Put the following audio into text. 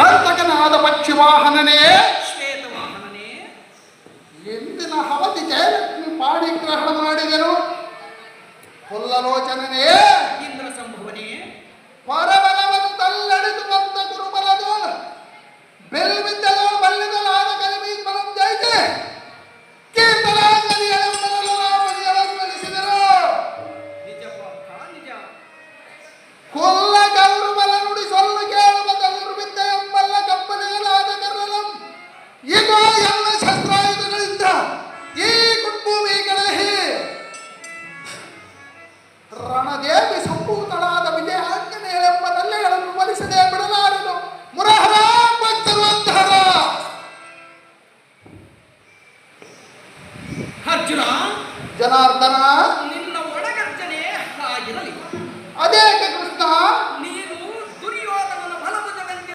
ಅಂತಕನಾದ ಪಕ್ಷಿ ವಾಹನನೇ, ಶ್ವೇತವಾಹನನೇ, ಎಂದಿನ ಹವತಿ ಜಯಲಕ್ಷ್ಮಿ ಪಾಣಿಗ್ರಹಣ ಮಾಡಿದೆನು. ಹುಲ್ಲಲೋಚನನೇ, ಇಂದ್ರ ಸಂಭವನೇ, ಪರಬಲವತ್ತಲ್ಲಡಿದು ಬಂದ ಗುರುಬಲದು ಬೆಲ್ಬಿದ್ದಲೋ ಬಲ್ಲಿದಲಾದ ಕಲಿಮಿ ಬಲಂ ಜಯಿಸಿ ಕೀರ್ತನಾಂಗಲಿಯಳೆಂಬರಲಿಸಿದರು. ನಿಜ ಪಾರ್ಥ ನಿಜ. ಕೊಲ್ಲ ಗೌರು ಬಲ ನುಡಿ ಸೊಲ್ಲು ಕೇಳುವ ತವರು ಬಿದ್ದ ಎಂಬಲ್ಲ ಕಪ್ಪನೆಯಲಾದ ಕರ್ರಲಂ ಈಗ ಎಲ್ಲ ಶಸ್ತ್ರಾಯುಧಗಳಿಂದ ಈ ಕುಟ್ಭೂಮಿಗಳಲ್ಲಿ ರಣದೇವಿ ಸಂಭೂತಳಾದ ವಿಜಯಾಂಜನೇಯಳೆಂಬ ನಲ್ಲೆಗಳನ್ನು ಒಲಿಸದೆ ಬಿಡಲಾರದು. ಮುರಹರ ಭಕ್ತರು ಅಂತಹರ. ಅರ್ಜುನ, ಜನಾರ್ದನ,